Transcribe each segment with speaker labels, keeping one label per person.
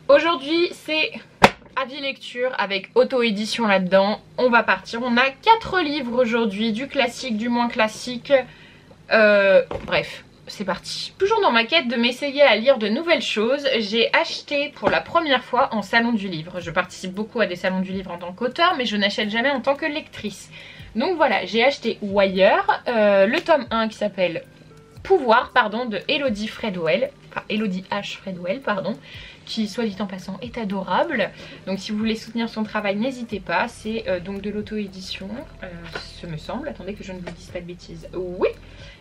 Speaker 1: Aujourd'hui c'est avis lecture avec auto-édition là-dedans. On va partir, on a 4 livres aujourd'hui, du classique, du moins classique. Bref, c'est parti. Toujours dans ma quête de m'essayer à lire de nouvelles choses, j'ai acheté pour la première fois en salon du livre. Je participe beaucoup à des salons du livre en tant qu'auteur, mais je n'achète jamais en tant que lectrice. Donc voilà, j'ai acheté Wire, le tome 1 qui s'appelle Pouvoir, pardon, de Elodie Fredwell, enfin Elodie H. Fredwell, pardon, qui, soit dit en passant, est adorable. Donc si vous voulez soutenir son travail, n'hésitez pas. C'est donc de l'auto-édition, ce me semble. Attendez que je ne vous dise pas de bêtises. Oui.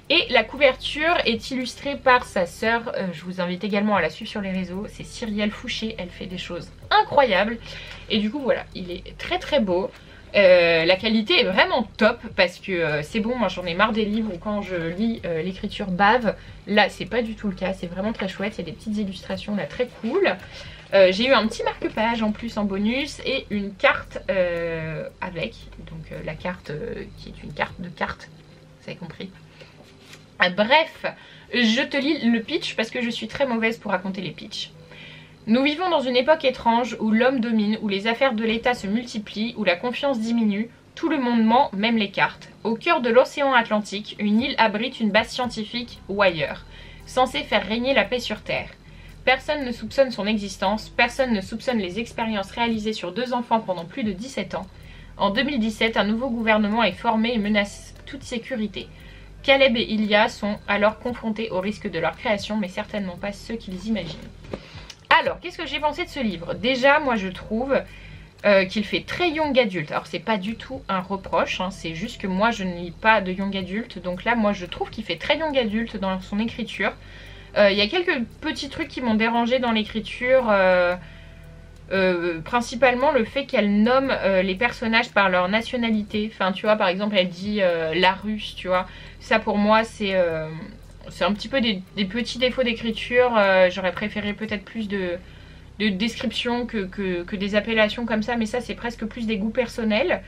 Speaker 1: Et la couverture est illustrée par sa sœur. Je vous invite également à la suivre sur les réseaux. C'est Cyrielle Fouché. Elle fait des choses incroyables. Et du coup, voilà, il est très très beau. La qualité est vraiment top parce que c'est bon, moi j'en ai marre des livres où quand je lis l'écriture bave. Là c'est pas du tout le cas, c'est vraiment très chouette, il y a des petites illustrations là très cool. J'ai eu un petit marque-page en plus en bonus et une carte avec, donc la carte qui est une carte de cartes, vous avez compris. Bref, je te lis le pitch parce que je suis très mauvaise pour raconter les pitchs. Nous vivons dans une époque étrange où l'homme domine, où les affaires de l'État se multiplient, où la confiance diminue, tout le monde ment, même les cartes. Au cœur de l'océan Atlantique, une île abrite une base scientifique, Wire, censée faire régner la paix sur Terre. Personne ne soupçonne son existence, personne ne soupçonne les expériences réalisées sur 2 enfants pendant plus de 17 ans. En 2017, un nouveau gouvernement est formé et menace toute sécurité. Caleb et Ilya sont alors confrontés au risque de leur création, mais certainement pas ceux qu'ils imaginent. Alors, qu'est-ce que j'ai pensé de ce livre? Déjà, moi je trouve qu'il fait très young adulte. Alors, c'est pas du tout un reproche, hein, c'est juste que moi je ne lis pas de young adulte. Donc là, moi je trouve qu'il fait très young adulte dans son écriture. Il y a quelques petits trucs qui m'ont dérangé dans l'écriture. Principalement le fait qu'elle nomme les personnages par leur nationalité. Enfin, tu vois, par exemple, elle dit la Russe, tu vois. Ça, pour moi, c'est un petit peu des petits défauts d'écriture. J'aurais préféré peut-être plus de descriptions que des appellations comme ça, mais ça c'est presque plus des goûts personnels.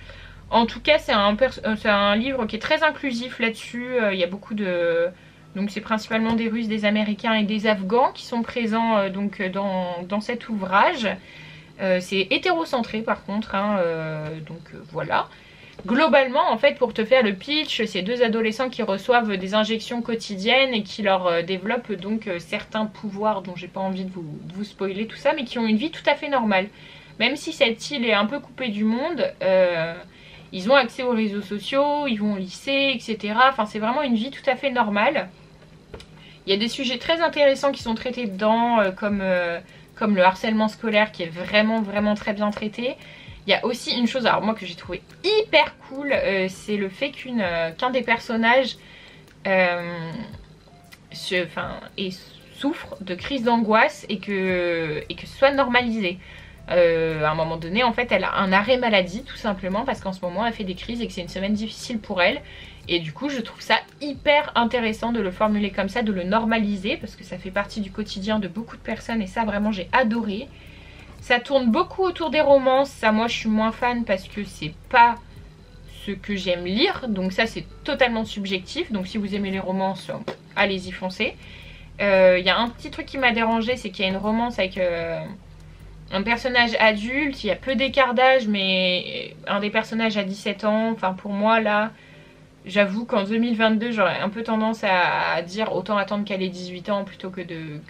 Speaker 1: En tout cas c'est un livre qui est très inclusif là-dessus. Il y a beaucoup de... Donc c'est principalement des Russes, des Américains et des Afghans qui sont présents donc dans cet ouvrage. C'est hétérocentré par contre, hein, voilà. Globalement, en fait, pour te faire le pitch, c'est 2 adolescents qui reçoivent des injections quotidiennes et qui leur développent donc certains pouvoirs dont j'ai pas envie de vous spoiler tout ça, mais qui ont une vie tout à fait normale. Même si cette île est un peu coupée du monde, ils ont accès aux réseaux sociaux, ils vont au lycée, etc. Enfin, c'est vraiment une vie tout à fait normale. Il y a des sujets très intéressants qui sont traités dedans, comme le harcèlement scolaire qui est vraiment très bien traité. Il y a aussi une chose, alors moi que j'ai trouvé hyper cool, c'est le fait qu'un des personnages souffre de crise d'angoisse et que ce soit normalisé. À un moment donné, en fait, elle a un arrêt maladie tout simplement parce qu'en ce moment, elle fait des crises et que c'est une semaine difficile pour elle. Et du coup, je trouve ça hyper intéressant de le formuler comme ça, de le normaliser parce que ça fait partie du quotidien de beaucoup de personnes et ça, vraiment, j'ai adoré. Ça tourne beaucoup autour des romances, ça moi je suis moins fan parce que c'est pas ce que j'aime lire, donc ça c'est totalement subjectif, donc si vous aimez les romances, allez-y foncez. Il y a un petit truc qui m'a dérangé, c'est qu'il y a une romance avec un personnage adulte, il y a peu d'écart d'âge, mais un des personnages a 17 ans, enfin pour moi là, j'avoue qu'en 2022 j'aurais un peu tendance à dire autant attendre qu'elle ait 18 ans plutôt que de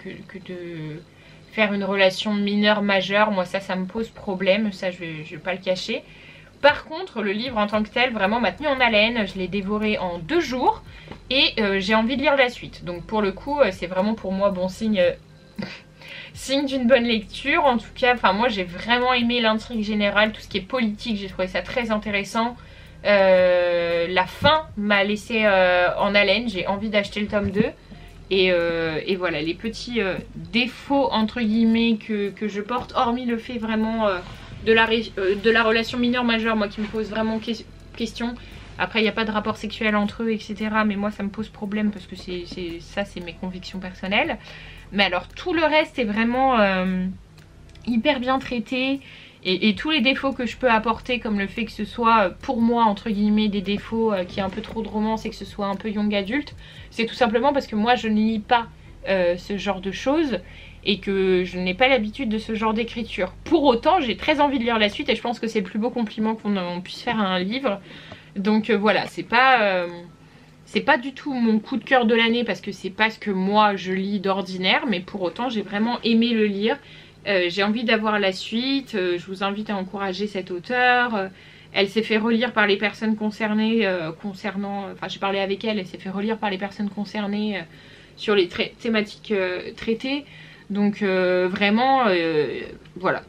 Speaker 1: faire une relation mineure majeure. Moi ça me pose problème, ça je vais pas le cacher. Par contre le livre en tant que tel vraiment m'a tenu en haleine, je l'ai dévoré en 2 jours et j'ai envie de lire la suite. Donc pour le coup c'est vraiment pour moi bon signe, signe d'une bonne lecture. En tout cas enfin moi j'ai vraiment aimé l'intrigue générale, tout ce qui est politique, j'ai trouvé ça très intéressant. La fin m'a laissé en haleine, j'ai envie d'acheter le tome 2. Et voilà les petits défauts entre guillemets que je porte, hormis le fait vraiment de la relation mineure majeure, moi qui me pose vraiment question. Après il n'y a pas de rapport sexuel entre eux etc, mais moi ça me pose problème parce que c'est mes convictions personnelles. Mais alors tout le reste est vraiment hyper bien traité. Et tous les défauts que je peux apporter, comme le fait que ce soit pour moi entre guillemets des défauts, qu'il y ait un peu trop de romance et que ce soit un peu young adulte, c'est tout simplement parce que moi je ne lis pas ce genre de choses et que je n'ai pas l'habitude de ce genre d'écriture. Pour autant, j'ai très envie de lire la suite et je pense que c'est le plus beau compliment qu'on puisse faire à un livre. Donc voilà, c'est pas du tout mon coup de cœur de l'année parce que c'est pas ce que moi je lis d'ordinaire, mais pour autant j'ai vraiment aimé le lire. J'ai envie d'avoir la suite, je vous invite à encourager cet auteur. Elle s'est fait relire par les personnes concernées enfin j'ai parlé avec elle, elle s'est fait relire par les personnes concernées sur les thématiques traitées. Donc vraiment, voilà,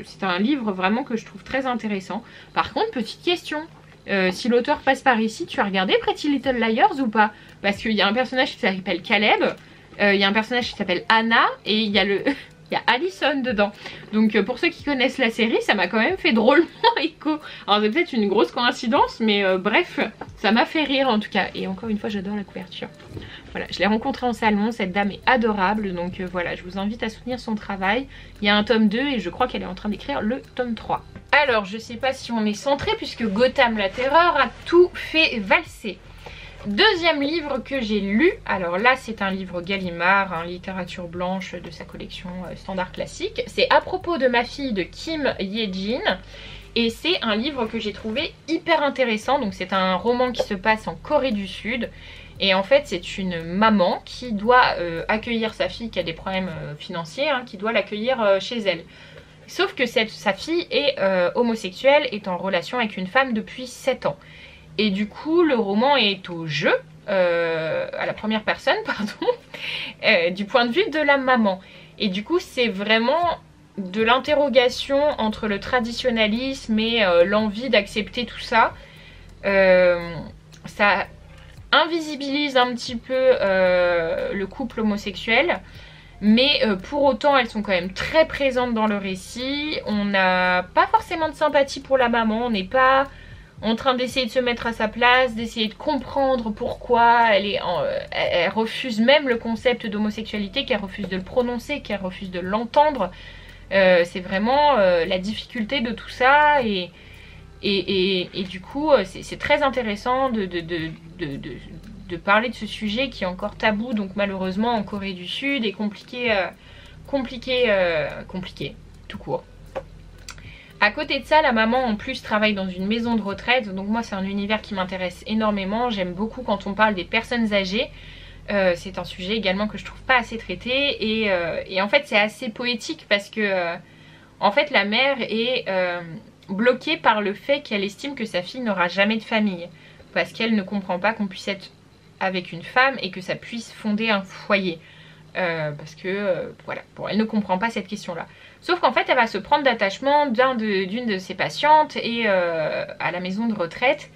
Speaker 1: c'est un livre vraiment que je trouve très intéressant. Par contre, petite question, si l'auteur passe par ici, tu as regardé Pretty Little Liars ou pas? Parce qu'il y a un personnage qui s'appelle Caleb, il y a un personnage qui s'appelle Anna et il y a il y a Allison dedans. Donc pour ceux qui connaissent la série, ça m'a quand même fait drôlement écho. Alors c'est peut-être une grosse coïncidence, mais bref, ça m'a fait rire en tout cas. Et encore une fois, j'adore la couverture. Voilà, je l'ai rencontrée en salon, cette dame est adorable. Donc voilà, je vous invite à soutenir son travail. Il y a un tome 2 et je crois qu'elle est en train d'écrire le tome 3. Alors je sais pas si on est centré puisque Gotham la Terreur a tout fait valser. Deuxième livre que j'ai lu, alors là c'est un livre Gallimard, hein, littérature blanche de sa collection standard classique. C'est À propos de ma fille de Kim Ye-jin et c'est un livre que j'ai trouvé hyper intéressant. Donc c'est un roman qui se passe en Corée du Sud et en fait c'est une maman qui doit accueillir sa fille qui a des problèmes financiers, hein, qui doit l'accueillir chez elle. Sauf que sa fille est homosexuelle, est en relation avec une femme depuis 7 ans. Et du coup, le roman est au jeu, à la première personne, pardon, du point de vue de la maman. Et du coup, c'est vraiment de l'interrogation entre le traditionnalisme et l'envie d'accepter tout ça. Ça invisibilise un petit peu le couple homosexuel. Mais pour autant, elles sont quand même très présentes dans le récit. On n'a pas forcément de sympathie pour la maman, on n'est pas en train d'essayer de se mettre à sa place, d'essayer de comprendre pourquoi elle refuse même le concept d'homosexualité, qu'elle refuse de le prononcer, qu'elle refuse de l'entendre. C'est vraiment la difficulté de tout ça et du coup c'est très intéressant de parler de ce sujet qui est encore tabou, donc malheureusement en Corée du Sud et compliqué tout court. À côté de ça, la maman en plus travaille dans une maison de retraite, donc moi c'est un univers qui m'intéresse énormément. J'aime beaucoup quand on parle des personnes âgées. C'est un sujet également que je trouve pas assez traité et en fait c'est assez poétique parce que en fait la mère est bloquée par le fait qu'elle estime que sa fille n'aura jamais de famille parce qu'elle ne comprend pas qu'on puisse être avec une femme et que ça puisse fonder un foyer. Parce que voilà, bon, elle ne comprend pas cette question là. Sauf qu'en fait elle va se prendre d'attachement d'une de ses patientes et à la maison de retraite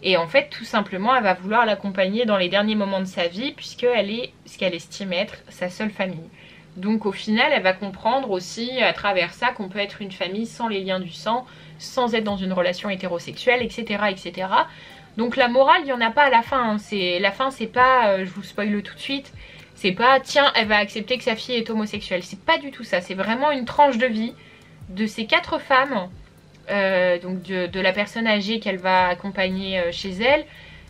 Speaker 1: et en fait tout simplement elle va vouloir l'accompagner dans les derniers moments de sa vie puisqu'elle est ce qu'elle estime être sa seule famille. Donc au final elle va comprendre aussi à travers ça qu'on peut être une famille sans les liens du sang, sans être dans une relation hétérosexuelle, etc. etc. Donc la morale il n'y en a pas à la fin, hein. La fin c'est pas, je vous spoile tout de suite, c'est pas tiens elle va accepter que sa fille est homosexuelle, c'est pas du tout ça, c'est vraiment une tranche de vie de ces 4 femmes, donc de la personne âgée qu'elle va accompagner chez elle,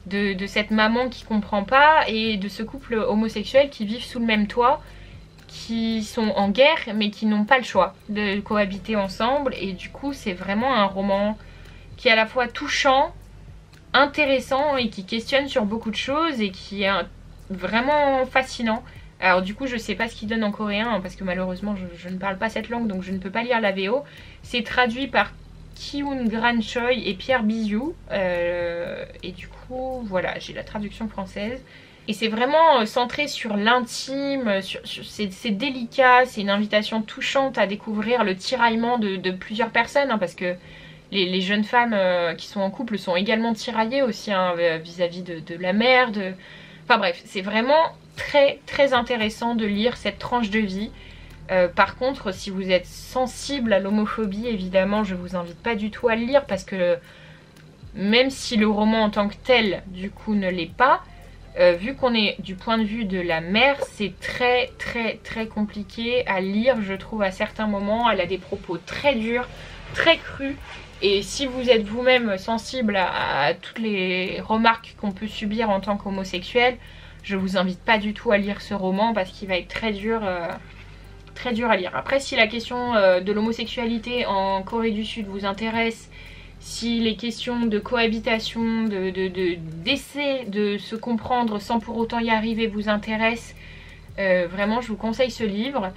Speaker 1: de cette maman qui comprend pas et de ce couple homosexuel qui vivent sous le même toit, qui sont en guerre mais qui n'ont pas le choix de cohabiter ensemble et du coup c'est vraiment un roman qui est à la fois touchant, intéressant et qui questionne sur beaucoup de choses et qui est vraiment fascinant. Alors du coup je sais pas ce qu'il donne en coréen hein, parce que malheureusement je ne parle pas cette langue donc je ne peux pas lire la VO. C'est traduit par Kiun Gran Choi et Pierre Biziou et du coup voilà j'ai la traduction française. Et c'est vraiment centré sur l'intime, c'est délicat, c'est une invitation touchante à découvrir le tiraillement de plusieurs personnes hein, parce que les jeunes femmes qui sont en couple sont également tiraillées aussi hein, vis-à-vis de la mère. Enfin bref, c'est vraiment très très intéressant de lire cette tranche de vie. Par contre, si vous êtes sensible à l'homophobie, évidemment, je vous invite pas du tout à le lire parce que même si le roman en tant que tel, du coup, ne l'est pas, vu qu'on est du point de vue de la mère, c'est très très très compliqué à lire, je trouve, à certains moments. Elle a des propos très durs, très crus. Et si vous êtes vous-même sensible à toutes les remarques qu'on peut subir en tant qu'homosexuel, je vous invite pas du tout à lire ce roman parce qu'il va être très dur très dur à lire. Après, si la question de l'homosexualité en Corée du Sud vous intéresse, si les questions de cohabitation, d'essai de se comprendre sans pour autant y arriver vous intéressent, vraiment je vous conseille ce livre.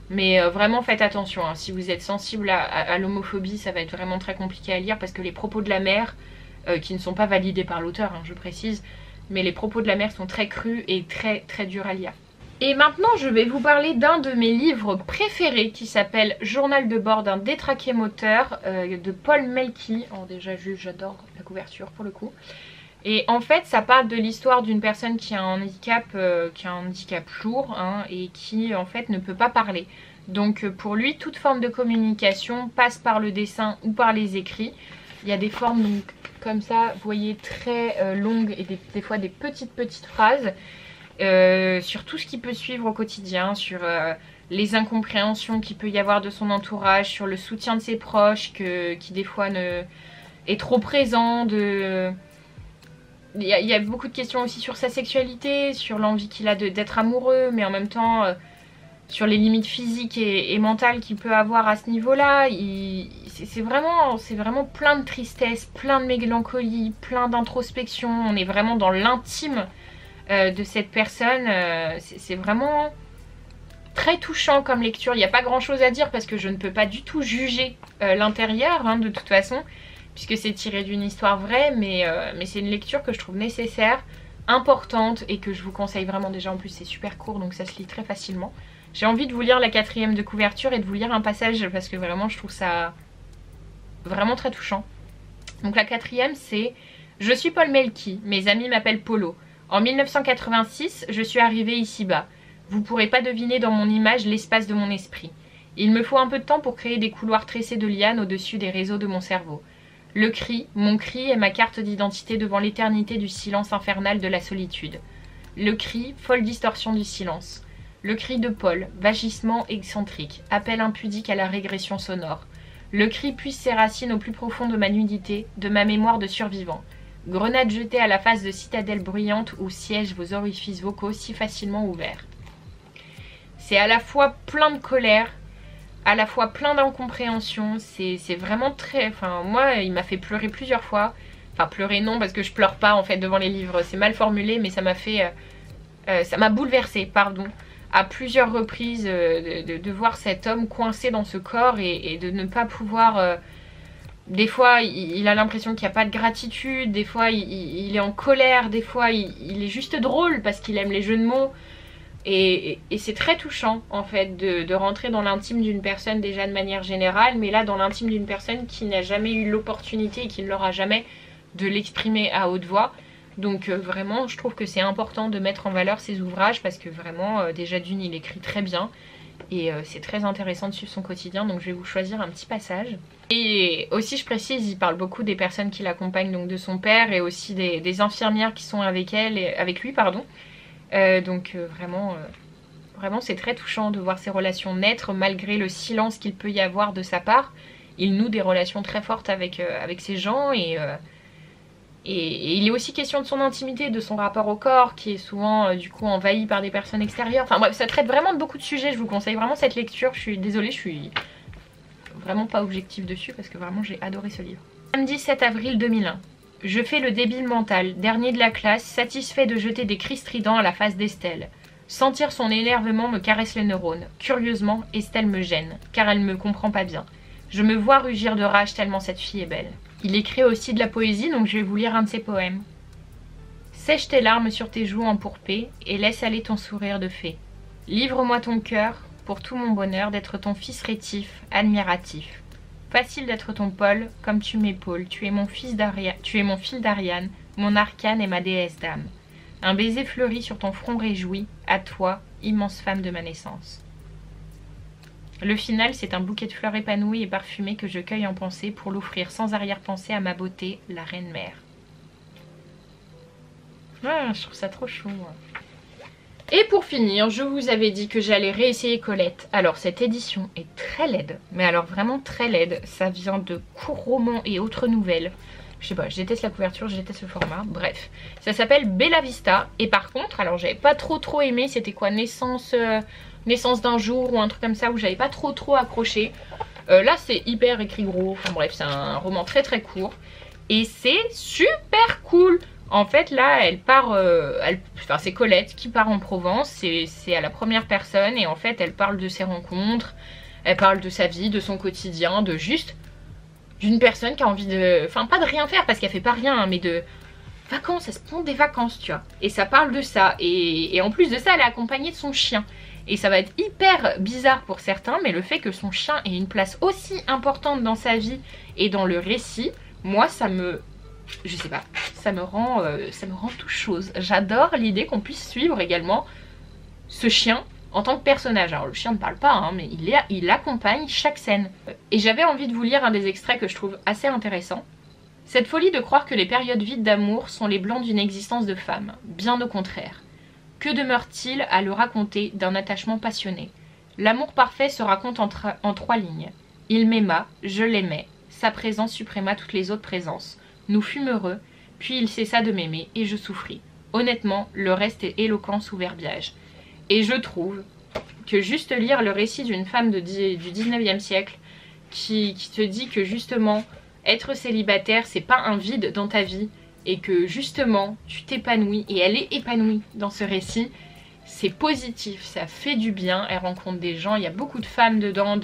Speaker 1: Mais vraiment faites attention, hein. Si vous êtes sensible à l'homophobie, ça va être vraiment très compliqué à lire parce que les propos de la mère, qui ne sont pas validés par l'auteur, hein, je précise, mais les propos de la mère sont très crus et très très durs à lire. Et maintenant je vais vous parler d'un de mes livres préférés qui s'appelle Journal de bord d'un détraqué moteur de Paul Melky. Oh, déjà j'adore la couverture pour le coup. Et en fait ça parle de l'histoire d'une personne qui a un handicap lourd, hein, et qui en fait ne peut pas parler. Donc pour lui toute forme de communication passe par le dessin ou par les écrits. Il y a des formes donc, comme ça, vous voyez, très longues et des fois des petites phrases sur tout ce qui peut suivre au quotidien, sur les incompréhensions qu'il peut y avoir de son entourage, sur le soutien de ses proches qui des fois est trop présent, il y a beaucoup de questions aussi sur sa sexualité, sur l'envie qu'il a d'être amoureux, mais en même temps sur les limites physiques et mentales qu'il peut avoir à ce niveau-là. C'est vraiment plein de tristesse, plein de mélancolie, plein d'introspection. On est vraiment dans l'intime de cette personne. C'est vraiment très touchant comme lecture. Il n'y a pas grand-chose à dire parce que je ne peux pas du tout juger l'intérieur, hein, de toute façon, puisque c'est tiré d'une histoire vraie, mais c'est une lecture que je trouve nécessaire, importante et que je vous conseille vraiment. Déjà en plus c'est super court donc ça se lit très facilement. J'ai envie de vous lire la 4e de couverture et de vous lire un passage parce que vraiment je trouve ça vraiment très touchant. Donc la 4e c'est « Je suis Paul Melky, mes amis m'appellent Polo. En 1986, je suis arrivée ici-bas. Vous pourrez pas deviner dans mon image l'espace de mon esprit. Il me faut un peu de temps pour créer des couloirs tressés de lianes au-dessus des réseaux de mon cerveau. Le cri, mon cri est ma carte d'identité devant l'éternité du silence infernal de la solitude. Le cri, folle distorsion du silence. Le cri de Paul, vagissement excentrique, appel impudique à la régression sonore. Le cri puise ses racines au plus profond de ma nudité, de ma mémoire de survivant. Grenade jetée à la face de citadelle bruyante où siègent vos orifices vocaux si facilement ouverts. » C'est à la fois plein de colère, à la fois plein d'incompréhension, c'est vraiment très... Enfin, moi, il m'a fait pleurer plusieurs fois. Enfin, pleurer non, parce que je pleure pas en fait devant les livres, c'est mal formulé, mais ça m'a fait... ça m'a bouleversée, pardon, à plusieurs reprises de voir cet homme coincé dans ce corps et de ne pas pouvoir... des fois, il a l'impression qu'il n'y a pas de gratitude, des fois, il est en colère, des fois, il est juste drôle parce qu'il aime les jeux de mots. Et c'est très touchant en fait de rentrer dans l'intime d'une personne déjà de manière générale, mais là dans l'intime d'une personne qui n'a jamais eu l'opportunité et qui ne l'aura jamais de l'exprimer à haute voix. Donc vraiment je trouve que c'est important de mettre en valeur ses ouvrages parce que vraiment déjà d'une il écrit très bien et c'est très intéressant de suivre son quotidien, donc je vais vous choisir un petit passage. Et aussi je précise, il parle beaucoup des personnes qui l'accompagnent, donc de son père et aussi des infirmières qui sont avec lui, pardon. Donc vraiment c'est très touchant de voir ces relations naître malgré le silence qu'il peut y avoir de sa part. Il noue des relations très fortes avec ces gens et il est aussi question de son intimité, de son rapport au corps qui est souvent du coup envahi par des personnes extérieures. Enfin bref, ça traite vraiment de beaucoup de sujets, je vous conseille vraiment cette lecture. Je suis désolée, je suis vraiment pas objective dessus parce que vraiment j'ai adoré ce livre. Samedi 7 avril 2001. Je fais le débile mental, dernier de la classe, satisfait de jeter des cris stridents à la face d'Estelle. Sentir son énervement me caresse les neurones. Curieusement, Estelle me gêne, car elle ne me comprend pas bien. Je me vois rugir de rage tellement cette fille est belle. Il écrit aussi de la poésie, donc je vais vous lire un de ses poèmes. Sèche tes larmes sur tes joues empourpées et laisse aller ton sourire de fée. Livre-moi ton cœur, pour tout mon bonheur, d'être ton fils rétif, admiratif. Facile d'être ton Paul, comme tu m'épaules, tu es mon fil d'Ariane, mon arcane et ma déesse d'âme. Un baiser fleuri sur ton front réjoui, à toi, immense femme de ma naissance. Le final, c'est un bouquet de fleurs épanouies et parfumées que je cueille en pensée pour l'offrir sans arrière-pensée à ma beauté, la reine-mère. Ah, je trouve ça trop chou. Et pour finir, je vous avais dit que j'allais réessayer Colette. Alors cette édition est très laide, mais alors vraiment très laide. Ça vient de courts romans et autres nouvelles. Je sais pas, je déteste la couverture, je déteste le format, bref. Ça s'appelle Bella Vista. Et par contre, alors j'avais pas trop aimé, c'était quoi, naissance Naissance d'un jour ou un truc comme ça où j'avais pas trop accroché. Là c'est hyper écrit gros, enfin bref c'est un roman très court et c'est super cool. En fait là elle part, enfin c'est Colette qui part en Provence, c'est à la première personne et en fait elle parle de ses rencontres, elle parle de sa vie, de son quotidien, de juste d'une personne qui a envie de, enfin pas de rien faire parce qu'elle fait pas rien hein, mais de vacances, elle se prend des vacances tu vois. Et ça parle de ça et en plus de ça elle est accompagnée de son chien. Et ça va être hyper bizarre pour certains, mais le fait que son chien ait une place aussi importante dans sa vie et dans le récit, moi ça me... je sais pas, ça me rend tout chose. J'adore l'idée qu'on puisse suivre également ce chien en tant que personnage. Alors le chien ne parle pas, hein, mais il accompagne chaque scène. Et j'avais envie de vous lire un des extraits que je trouve assez intéressant. Cette folie de croire que les périodes vides d'amour sont les blancs d'une existence de femme, bien au contraire. Que demeure-t-il à le raconter d'un attachement passionné? L'amour parfait se raconte en 3 lignes. Il m'aima, je l'aimais, sa présence suppréma toutes les autres présences. Nous fûmes heureux, puis il cessa de m'aimer et je souffris. Honnêtement, le reste est éloquent sous verbiage. Et je trouve que juste lire le récit d'une femme du 19e siècle qui te dit que justement être célibataire c'est pas un vide dans ta vie, et que justement tu t'épanouis et elle est épanouie dans ce récit, c'est positif, ça fait du bien. Elle rencontre des gens, il y a beaucoup de femmes dedans,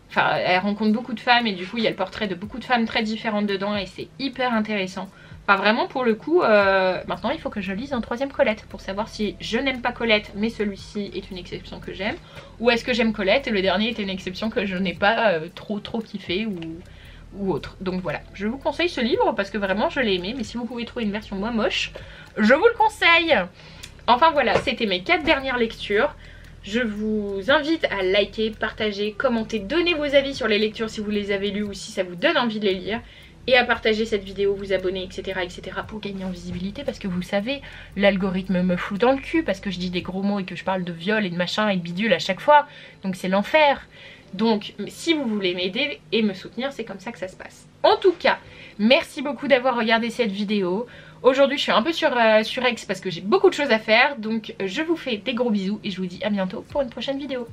Speaker 1: enfin elle rencontre beaucoup de femmes et du coup il y a le portrait de beaucoup de femmes très différentes dedans et c'est hyper intéressant. Enfin vraiment pour le coup, maintenant il faut que je lise un 3e Colette pour savoir si je n'aime pas Colette mais celui-ci est une exception que j'aime, ou est-ce que j'aime Colette et le dernier était une exception que je n'ai pas trop kiffé ou autre. Donc voilà, je vous conseille ce livre parce que vraiment je l'ai aimé, mais si vous pouvez trouver une version moins moche, je vous le conseille. Enfin voilà, c'était mes 4 dernières lectures. Je vous invite à liker, partager, commenter, donner vos avis sur les lectures si vous les avez lues ou si ça vous donne envie de les lire, et à partager cette vidéo, vous abonner, etc. pour gagner en visibilité, parce que vous savez, l'algorithme me fout dans le cul parce que je dis des gros mots et que je parle de viol et de machin et de bidule à chaque fois, donc c'est l'enfer. Donc si vous voulez m'aider et me soutenir, c'est comme ça que ça se passe. En tout cas, merci beaucoup d'avoir regardé cette vidéo. Aujourd'hui je suis un peu sur X parce que j'ai beaucoup de choses à faire. Donc je vous fais des gros bisous et je vous dis à bientôt pour une prochaine vidéo.